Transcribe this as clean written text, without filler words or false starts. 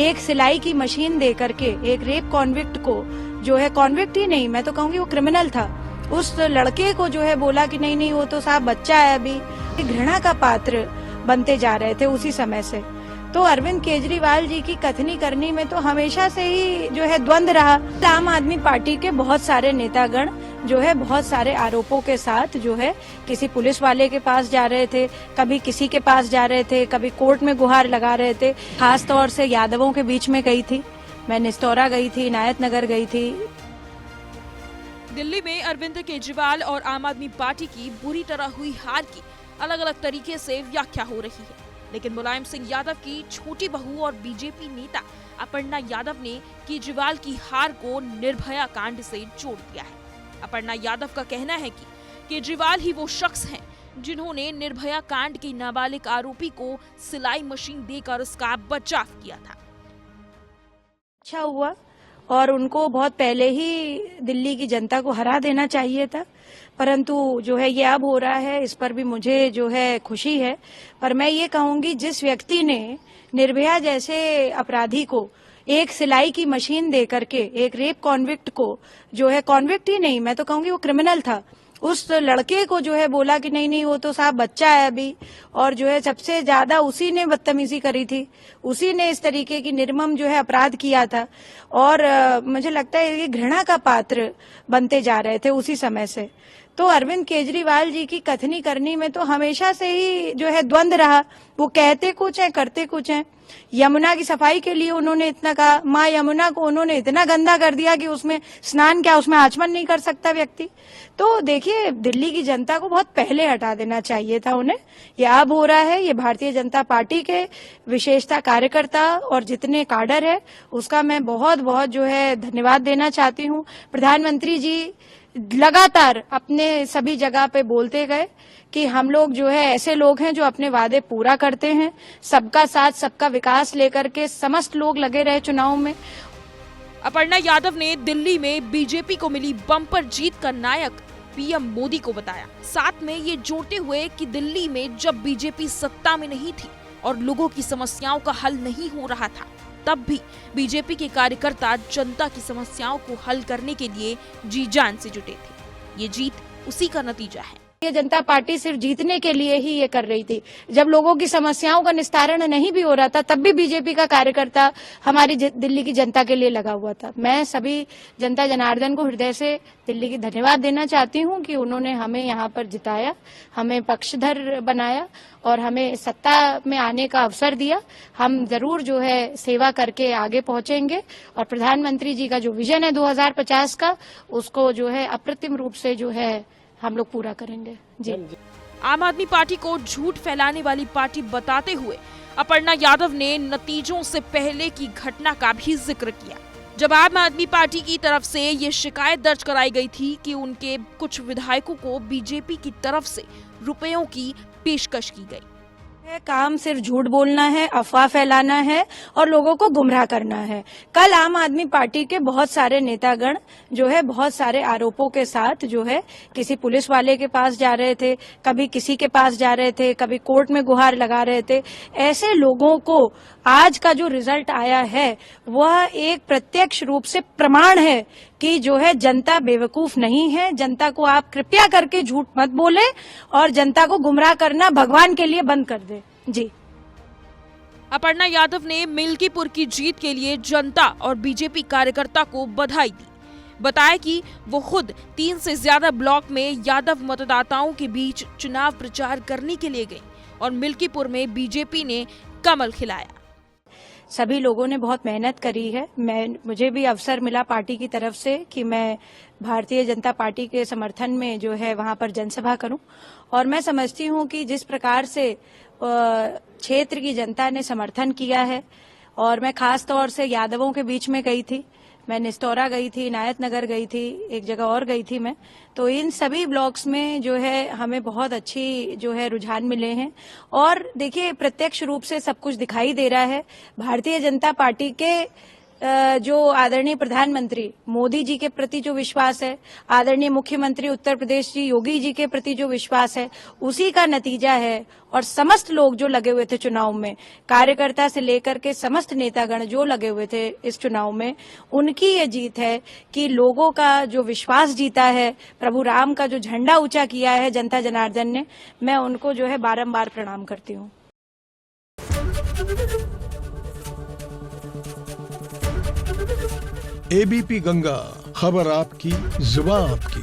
एक सिलाई की मशीन दे करके एक रेप कॉन्विक्ट को, जो है कॉन्विक्ट ही नहीं, मैं तो कहूंगी वो क्रिमिनल था, उस लड़के को जो है बोला कि नहीं नहीं वो तो साहब बच्चा है अभी, घृणा का पात्र बनते जा रहे थे उसी समय से। तो अरविंद केजरीवाल जी की कथनी करनी में तो हमेशा से ही जो है द्वंद रहा। आम आदमी पार्टी के बहुत सारे नेतागण जो है बहुत सारे आरोपों के साथ जो है किसी पुलिस वाले के पास जा रहे थे, कभी किसी के पास जा रहे थे, कभी कोर्ट में गुहार लगा रहे थे। खास तौर से यादवों के बीच में गई थी, मैं निस्तौरा गई थी, इनायत नगर गई थी। दिल्ली में अरविंद केजरीवाल और आम आदमी पार्टी की बुरी तरह हुई हार की अलग अलग तरीके से व्याख्या हो रही है, लेकिन मुलायम सिंह यादव की छोटी बहू और बीजेपी नेता अपर्णा यादव ने केजरीवाल की हार को निर्भया कांड से जोड़ दिया है। अपर्णा यादव का कहना है कि केजरीवाल ही वो शख्स हैं जिन्होंने निर्भया कांड के नाबालिग आरोपी को सिलाई मशीन देकर उसका बचाव किया था। अच्छा हुआ और उनको बहुत पहले ही दिल्ली की जनता को हरा देना चाहिए था, परंतु जो है ये अब हो रहा है, इस पर भी मुझे जो है खुशी है। पर मैं ये कहूंगी जिस व्यक्ति ने निर्भया जैसे अपराधी को एक सिलाई की मशीन दे करके एक रेप कॉन्विक्ट को, जो है कॉन्विक्ट ही नहीं, मैं तो कहूंगी वो क्रिमिनल था, उस लड़के को जो है बोला कि नहीं नहीं वो तो साहब बच्चा है अभी, और जो है सबसे ज्यादा उसी ने बदतमीजी करी थी, उसी ने इस तरीके की निर्मम जो है अपराध किया था। और मुझे लगता है ये घृणा का पात्र बनते जा रहे थे उसी समय से। तो अरविंद केजरीवाल जी की कथनी करनी में तो हमेशा से ही जो है द्वंद रहा, वो कहते कुछ है करते कुछ है। यमुना की सफाई के लिए उन्होंने इतना कहा, माँ यमुना को उन्होंने इतना गंदा कर दिया कि उसमें स्नान क्या, उसमें आचमन नहीं कर सकता व्यक्ति। तो देखिए दिल्ली की जनता को बहुत पहले हटा देना चाहिए था उन्हें, ये अब हो रहा है। ये भारतीय जनता पार्टी के विशेषता कार्यकर्ता और जितने काडर है उसका मैं बहुत बहुत जो है धन्यवाद देना चाहती हूँ। प्रधानमंत्री जी लगातार अपने सभी जगह पे बोलते गए कि हम लोग जो है ऐसे लोग हैं जो अपने वादे पूरा करते हैं, सबका साथ सबका विकास लेकर के समस्त लोग लगे रहे चुनाव में। अपर्णा यादव ने दिल्ली में बीजेपी को मिली बम्पर जीत का नायक पीएम मोदी को बताया, साथ में ये जोड़ते हुए कि दिल्ली में जब बीजेपी सत्ता में नहीं थी और लोगों की समस्याओं का हल नहीं हो रहा था, तब भी बीजेपी के कार्यकर्ता जनता की समस्याओं को हल करने के लिए जी जान से जुटे थे। ये जीत उसी का नतीजा है। ये जनता पार्टी सिर्फ जीतने के लिए ही ये कर रही थी। जब लोगों की समस्याओं का निस्तारण नहीं भी हो रहा था तब भी बीजेपी का कार्यकर्ता हमारी दिल्ली की जनता के लिए लगा हुआ था। मैं सभी जनता जनार्दन को हृदय से दिल्ली की धन्यवाद देना चाहती हूँ कि उन्होंने हमें यहाँ पर जिताया, हमें पक्षधर बनाया और हमें सत्ता में आने का अवसर दिया। हम जरूर जो है सेवा करके आगे पहुंचेंगे और प्रधानमंत्री जी का जो विजन है 2050 का, उसको जो है अप्रतिम रूप से जो है हम लोग पूरा करेंगे। जी। आम आदमी पार्टी को झूठ फैलाने वाली पार्टी बताते हुए अपर्णा यादव ने नतीजों से पहले की घटना का भी जिक्र किया, जब आम आदमी पार्टी की तरफ से ये शिकायत दर्ज कराई गई थी कि उनके कुछ विधायकों को बीजेपी की तरफ से रुपयों की पेशकश की गई। काम सिर्फ झूठ बोलना है, अफवाह फैलाना है और लोगों को गुमराह करना है। कल आम आदमी पार्टी के बहुत सारे नेतागण जो है बहुत सारे आरोपों के साथ जो है किसी पुलिस वाले के पास जा रहे थे, कभी किसी के पास जा रहे थे, कभी कोर्ट में गुहार लगा रहे थे। ऐसे लोगों को आज का जो रिजल्ट आया है वह एक प्रत्यक्ष रूप से प्रमाण है कि जो है जनता बेवकूफ नहीं है। जनता को आप कृपया करके झूठ मत बोले और जनता को गुमराह करना भगवान के लिए बंद कर दे। जी। अपर्णा यादव ने मिल्कीपुर की जीत के लिए जनता और बीजेपी कार्यकर्ता को बधाई दी। बताया कि वो खुद 3 से ज्यादा ब्लॉक में यादव मतदाताओं के बीच चुनाव प्रचार करने के लिए गई और मिल्कीपुर में बीजेपी ने कमल खिलाया। सभी लोगों ने बहुत मेहनत करी है। मुझे भी अवसर मिला पार्टी की तरफ से कि मैं भारतीय जनता पार्टी के समर्थन में जो है वहां पर जनसभा करूं और मैं समझती हूं कि जिस प्रकार से क्षेत्र की जनता ने समर्थन किया है और मैं खास तौर से यादवों के बीच में गई थी, मैं निस्तौरा गई थी, इनायत नगर गई थी, एक जगह और गई थी मैं, तो इन सभी ब्लॉक्स में जो है हमें बहुत अच्छी जो है रुझान मिले हैं और देखिए प्रत्यक्ष रूप से सब कुछ दिखाई दे रहा है। भारतीय जनता पार्टी के जो आदरणीय प्रधानमंत्री मोदी जी के प्रति जो विश्वास है, आदरणीय मुख्यमंत्री उत्तर प्रदेश जी योगी जी के प्रति जो विश्वास है, उसी का नतीजा है। और समस्त लोग जो लगे हुए थे चुनाव में, कार्यकर्ता से लेकर के समस्त नेतागण जो लगे हुए थे इस चुनाव में, उनकी ये जीत है कि लोगों का जो विश्वास जीता है, प्रभु राम का जो झंडा ऊंचा किया है जनता जनार्दन ने, मैं उनको जो है बारंबार प्रणाम करती हूँ। एबीपी गंगा, खबर आपकी, जुबान आपकी।